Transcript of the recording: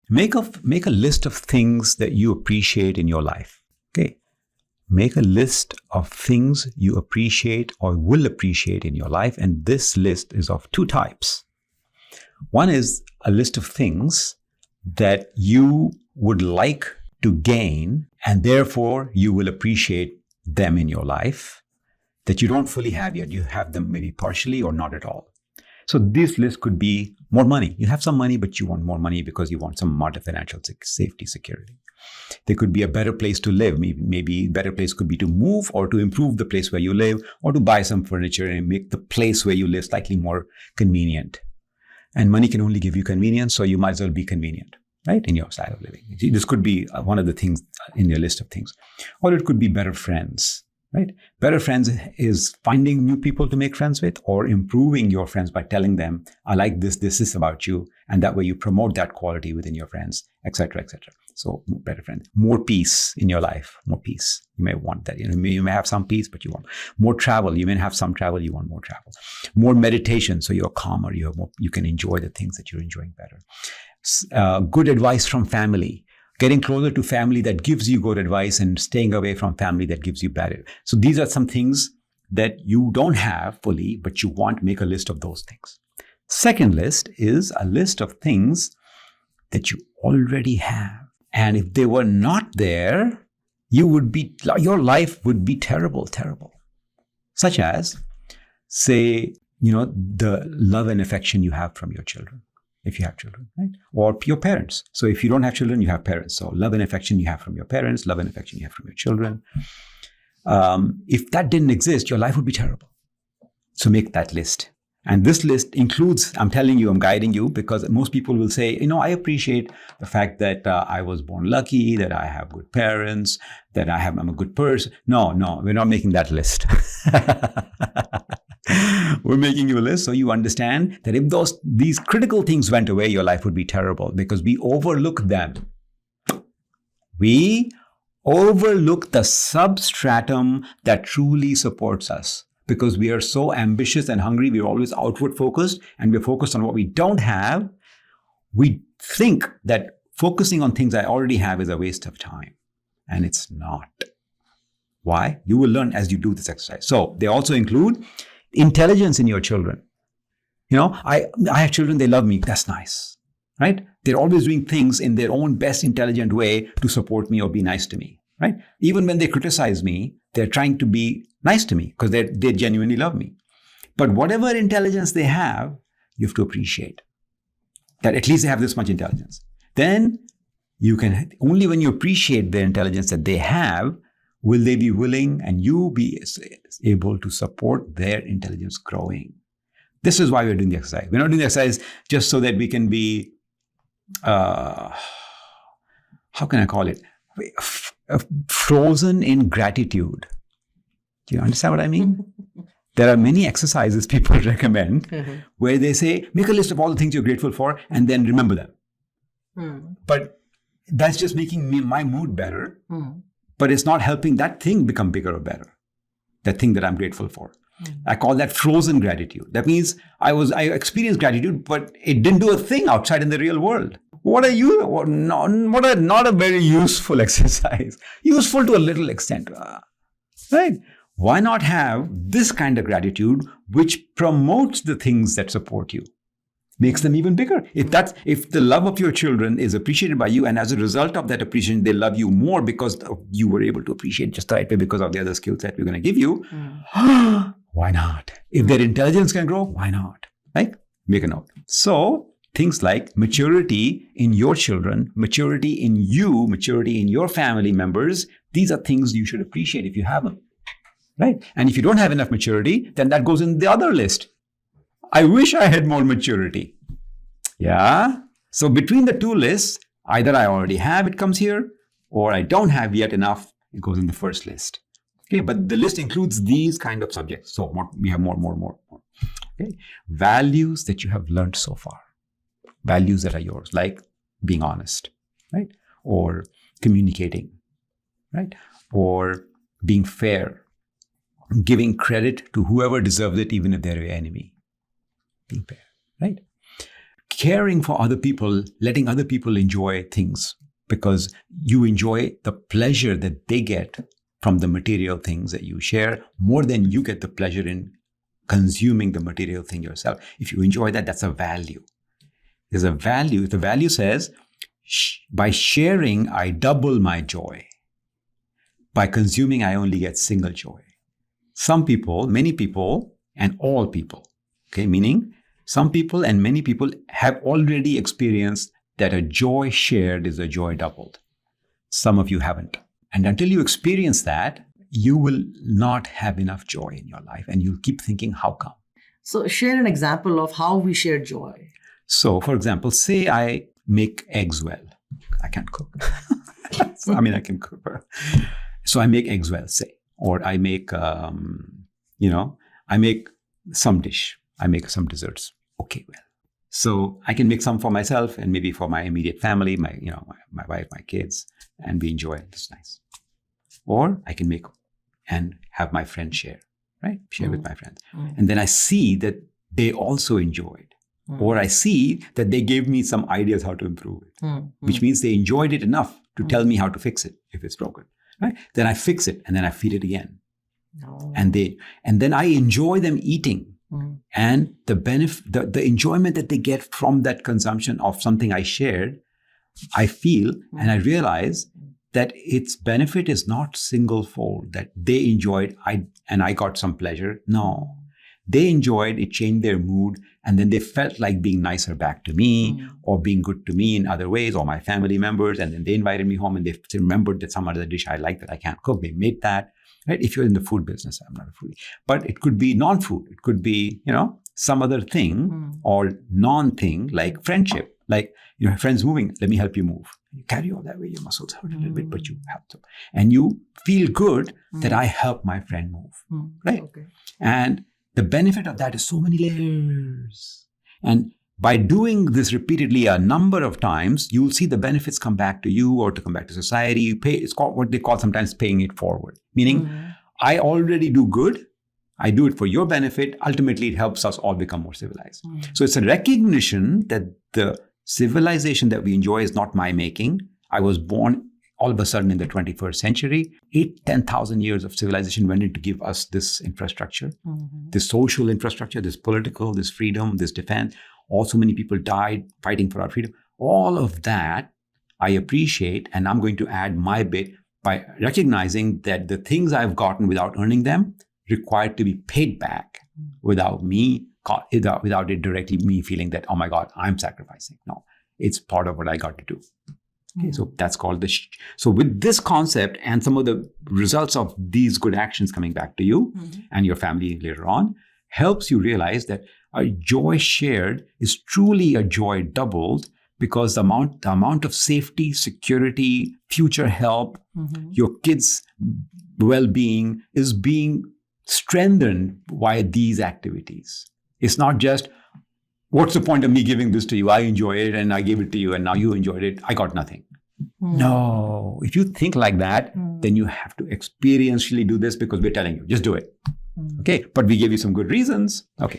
Make a list of things that you appreciate in your life. Okay. Make a list of things you appreciate or will appreciate in your life. And this list is of two types. One is a list of things that you would like to gain, and therefore you will appreciate them in your life that you don't fully have yet. You have them maybe partially or not at all. So this list could be more money. You have some money, but you want more money because you want some amount of financial safety, security. There could be a better place to live. Maybe a better place could be to move or to improve the place where you live, or to buy some furniture and make the place where you live slightly more convenient. And money can only give you convenience, so you might as well be convenient, right, in your style of living. This could be one of the things in your list of things. Or it could be better friends. Right? Better friends is finding new people to make friends with, or improving your friends by telling them, I like this is about you. And that way you promote that quality within your friends, etc., etc. So better friends. More peace in your life, more peace. You may want that. You may have some peace, but you want more travel. You may have some travel, you want more travel. More meditation, so you're calmer, you can enjoy the things that you're enjoying better. Good advice from family. Getting closer to family that gives you good advice, and staying away from family that gives you bad advice. So these are some things that you don't have fully, but you want. Make a list of those things. Second list is a list of things that you already have. And if they were not there, your life would be terrible, terrible. Such as, say, the love and affection you have from your children. If you have children, right? Or your parents. So if you don't have children, you have parents. So love and affection you have from your parents, love and affection you have from your children. If that didn't exist, your life would be terrible. So make that list. And this list includes, I'm telling you, I'm guiding you, because most people will say, I appreciate the fact that I was born lucky, that I have good parents, that I'm a good person. No, we're not making that list. We're making you a list so you understand that if these critical things went away, your life would be terrible, because we overlook them. We overlook the substratum that truly supports us, because we are so ambitious and hungry. We're always outward focused, and we're focused on what we don't have. We think that focusing on things I already have is a waste of time, and it's not. Why? You will learn as you do this exercise. So they also include intelligence in your children. I have children, they love me. That's nice, right? They're always doing things in their own best intelligent way to support me or be nice to me, right? Even when they criticize me, they're trying to be nice to me because they genuinely love me. But whatever intelligence they have, you have to appreciate that at least they have this much intelligence. Then you can, only when you appreciate their intelligence that they have, will they be willing and you be able to support their intelligence growing. This is why we're doing the exercise. We're not doing the exercise just so that we can be, how can I call it? Frozen in gratitude. Do you understand what I mean? There are many exercises people recommend where they say, make a list of all the things you're grateful for and then remember them. But that's just making my mood better. But it's not helping that thing become bigger or better. That thing that I'm grateful for. I call that frozen gratitude. That means I experienced gratitude, but it didn't do a thing outside in the real world. What are not a very useful exercise. Useful to a little extent. Right? Why not have this kind of gratitude which promotes the things that support you? Makes them even bigger. If the love of your children is appreciated by you, and as a result of that appreciation, they love you more because you were able to appreciate just the right way because of the other skill set we're going to give you, why not? If their intelligence can grow, why not? Right? Make a note. So things like maturity in your children, maturity in you, maturity in your family members, these are things you should appreciate if you have them. Right? And if you don't have enough maturity, then that goes in the other list. I wish I had more maturity. Yeah. So between the two lists, either I already have, it comes here, or I don't have yet enough, it goes in the first list. Okay. But the list includes these kind of subjects. So we have more. Okay. Values that you have learned so far. Values that are yours, like being honest, right? Or communicating, right? Or being fair, giving credit to whoever deserves it, even if they're your enemy. Being fair, right? caring for other people, letting other people enjoy things because you enjoy the pleasure that they get from the material things that you share more than you get the pleasure in consuming the material thing yourself. If you enjoy that, that's a value. There's a value. The value says, by sharing, I double my joy. By consuming, I only get single joy. Some people, many people, and all people, okay, meaning some people and many people have already experienced that a joy shared is a joy doubled. Some of you haven't. And until you experience that, you will not have enough joy in your life. And you'll keep thinking, how come? So share an example of how we share joy. So, for example, say I make eggs well. I can't cook. I can cook. So I make eggs well, say. Or I make, I make some dish. I make some desserts. Okay, well. So I can make some for myself and maybe for my immediate family, my wife, my kids, and we enjoy it. It's nice. Or I can make and have my friends share, right? Share with my friends. And then I see that they also enjoyed. Or I see that they gave me some ideas how to improve it, which means they enjoyed it enough to tell me how to fix it if it's broken, right? Then I fix it and then I feed it again. And then I enjoy them eating. And the benefit, the enjoyment that they get from that consumption of something I shared, I feel and I realize that its benefit is not single-fold, that they enjoyed and I got some pleasure. No, they enjoyed, it changed their mood, and then they felt like being nicer back to me or being good to me in other ways, or my family members, and then they invited me home and they remembered that some other dish I like that I can't cook, they made that. Right? If you're in the food business, I'm not a foodie, but it could be non-food. It could be, some other thing or non-thing like friendship, like, friends moving, let me help you move. You carry all that way, your muscles hurt a little bit, but you help them. And you feel good that I help my friend move, right? Okay. And the benefit of that is so many layers. And by doing this repeatedly a number of times, you'll see the benefits come back to you or to come back to society. You pay, it's called what they call sometimes paying it forward. Meaning, I already do good. I do it for your benefit. Ultimately, it helps us all become more civilized. So it's a recognition that the civilization that we enjoy is not my making. I was born all of a sudden in the 21st century. 10,000 years of civilization went in to give us this infrastructure, this social infrastructure, this political, this freedom, this defense. Also, many people died fighting for our freedom. All of that I appreciate, and I'm going to add my bit by recognizing that the things I've gotten without earning them required to be paid back without it directly me feeling that, oh my God, I'm sacrificing. No, it's part of what I got to do. Okay, so that's called so with this concept and some of the results of these good actions coming back to you and your family later on, helps you realize that a joy shared is truly a joy doubled, because the amount of safety, security, future help, your kids' well-being is being strengthened by these activities. It's not just, what's the point of me giving this to you? I enjoy it and I gave it to you and now you enjoyed it. I got nothing. No, if you think like that, then you have to experientially do this, because we're telling you, just do it. Okay, but we gave you some good reasons. Okay,